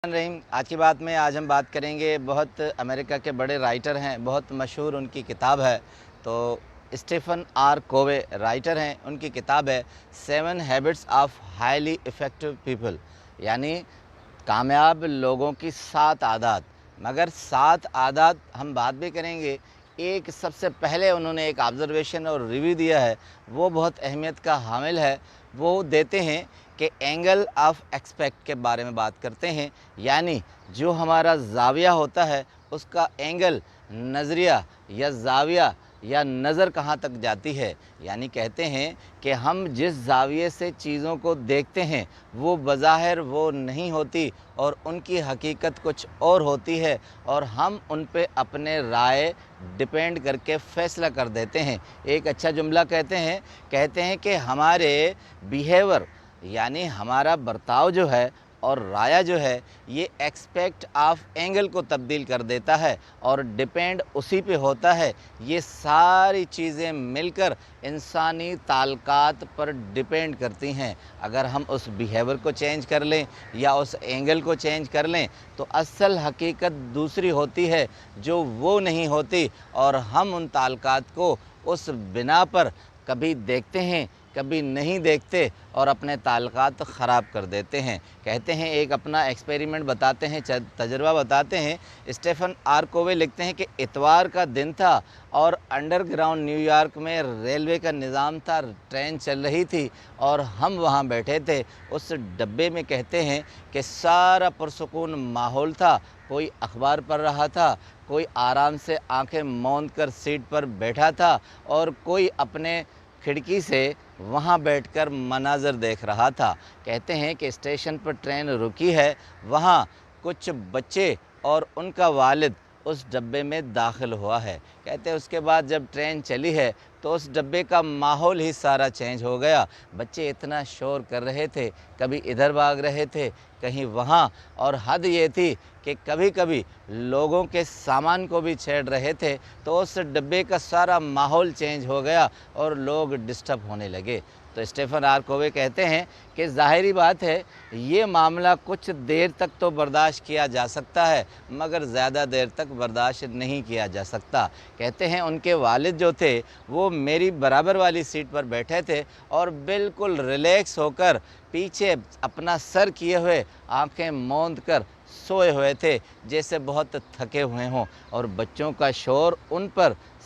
रहीम, आज की बात में आज हम बात करेंगे। बहुत अमेरिका के बड़े राइटर हैं, बहुत मशहूर उनकी किताब है। तो स्टीफन आर कोवे राइटर हैं, उनकी किताब है 7 habits of highly effective people, यानी कामयाब लोगों की 7 आदत। मगर 7 आदत हम बात भी करेंगे। एक सबसे पहले उन्होंने एक ऑब्ज़र्वेशन और रिव्यू दिया है, वो बहुत अहमियत का हामिल है। वो देते हैं कि एंगल ऑफ एक्सपेक्ट के बारे में बात करते हैं, यानी जो हमारा ज़ाविया होता है उसका एंगल, नज़रिया या ज़ाविया या नज़र कहाँ तक जाती है। यानी कहते हैं कि हम जिस ज़ाविये से चीज़ों को देखते हैं वो बज़ाहिर वो नहीं होती और उनकी हकीकत कुछ और होती है, और हम उन पे अपने राय डिपेंड करके फ़ैसला कर देते हैं। एक अच्छा जुमला कहते हैं कि हमारे बिहेवियर यानी हमारा बर्ताव जो है और राया जो है ये एक्सपेक्ट ऑफ एंगल को तब्दील कर देता है और डिपेंड उसी पे होता है। ये सारी चीज़ें मिलकर इंसानी ताल्लुकात पर डिपेंड करती हैं। अगर हम उस बिहेवियर को चेंज कर लें या उस एंगल को चेंज कर लें तो असल हकीकत दूसरी होती है जो वो नहीं होती, और हम उन ताल्लुकात को उस बिना पर कभी देखते हैं कभी नहीं देखते और अपने ताल्लुकात ख़राब कर देते हैं। कहते हैं, एक अपना एक्सपेरिमेंट बताते हैं, तजर्बा बताते हैं। स्टीफन आर कोवे लिखते हैं कि इतवार का दिन था और अंडरग्राउंड न्यूयॉर्क में रेलवे का निज़ाम था, ट्रेन चल रही थी और हम वहाँ बैठे थे। उस डब्बे में कहते हैं कि सारा पुरसुकून माहौल था। कोई अखबार पढ़ रहा था, कोई आराम से आंखें मौंद कर सीट पर बैठा था और कोई अपने खिड़की से वहाँ बैठकर मनाज़र देख रहा था। कहते हैं कि स्टेशन पर ट्रेन रुकी है, वहाँ कुछ बच्चे और उनका वालिद उस डब्बे में दाखिल हुआ है। कहते हैं उसके बाद जब ट्रेन चली है तो उस डब्बे का माहौल ही सारा चेंज हो गया। बच्चे इतना शोर कर रहे थे, कभी इधर भाग रहे थे कहीं वहाँ, और हद ये थी कि कभी कभी लोगों के सामान को भी छेड़ रहे थे। तो उस डब्बे का सारा माहौल चेंज हो गया और लोग डिस्टर्ब होने लगे। तो स्टीफन आर कोवे कहते हैं कि ज़ाहिरी बात है ये मामला कुछ देर तक तो बर्दाश्त किया जा सकता है मगर ज़्यादा देर तक बर्दाश्त नहीं किया जा सकता। कहते हैं उनके वालिद जो थे वो मेरी बराबर वाली सीट पर बैठे थे और बिल्कुल रिलैक्स होकर पीछे अपना सर किए हुए आंखें मौंद कर सोए हुए थे, जैसे बहुत थके हुए हों, और बच्चों का शोर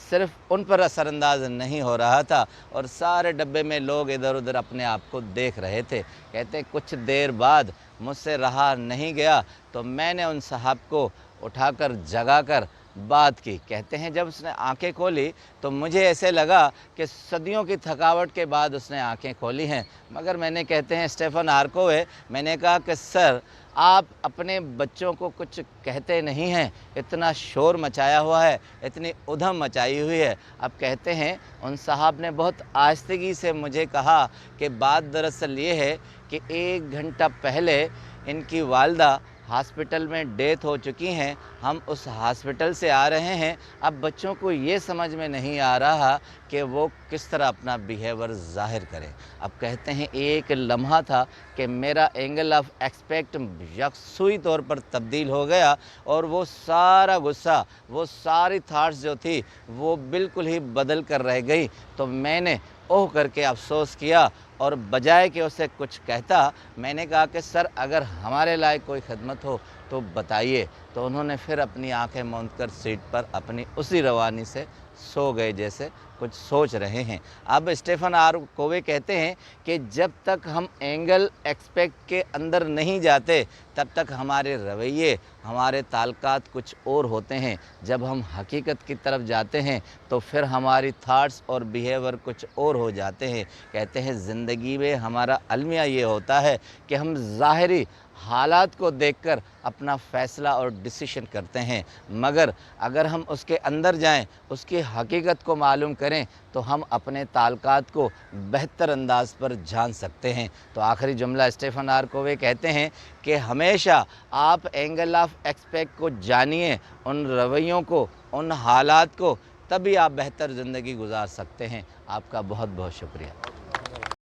सिर्फ उन पर असरअंदाज नहीं हो रहा था और सारे डब्बे में लोग इधर उधर अपने आप को देख रहे थे। कहते कुछ देर बाद मुझसे रहा नहीं गया तो मैंने उन साहब को उठाकर जगाकर बात की। कहते हैं जब उसने आंखें खोली तो मुझे ऐसे लगा कि सदियों की थकावट के बाद उसने आंखें खोली हैं। मगर मैंने, कहते हैं स्टीफन आर कोवे, मैंने कहा कि सर आप अपने बच्चों को कुछ कहते नहीं हैं, इतना शोर मचाया हुआ है, इतनी उधम मचाई हुई है। अब कहते हैं उन साहब ने बहुत आहिस्तगी से मुझे कहा कि बात दरअसल ये है कि 1 घंटा पहले इनकी वालदा हॉस्पिटल में डेथ हो चुकी हैं, हम उस हॉस्पिटल से आ रहे हैं। अब बच्चों को ये समझ में नहीं आ रहा कि वो किस तरह अपना बिहेवियर ज़ाहिर करें। अब कहते हैं एक लम्हा था कि मेरा एंगल ऑफ एक्सपेक्ट यकसुई तौर पर तब्दील हो गया और वो सारा गुस्सा, वो सारी थाट्स जो थी वो बिल्कुल ही बदल कर रह गई। तो मैंने ओह करके अफसोस किया और बजाय कि उसे कुछ कहता मैंने कहा कि सर अगर हमारे लायक कोई खिदमत हो तो बताइए। तो उन्होंने फिर अपनी आंखें मूंद कर सीट पर अपनी उसी रवानी से सो गए जैसे कुछ सोच रहे हैं। अब स्टीफन आर कोवे कहते हैं कि जब तक हम एंगल एक्सपेक्ट के अंदर नहीं जाते तब तक हमारे रवैये, हमारे ताल्लुकात कुछ और होते हैं। जब हम हकीकत की तरफ जाते हैं तो फिर हमारी थाट्स और बिहेवियर कुछ और हो जाते हैं। कहते हैं ज़िंदगी में हमारा अलमिया ये होता है कि हम ज़ाहिरी हालात को देखकर अपना फ़ैसला और डिसीशन करते हैं, मगर अगर हम उसके अंदर जाएं, उसकी हकीकत को मालूम करें तो हम अपने ताल्लुकात को बेहतर अंदाज पर जान सकते हैं। तो आखिरी जुमला स्टीफन आर कोवे कहते हैं कि हमेशा आप एंगल ऑफ एक्सपेक्ट को जानिए, उन रवैयों को, उन हालात को, तभी आप बेहतर ज़िंदगी गुजार सकते हैं। आपका बहुत बहुत शुक्रिया।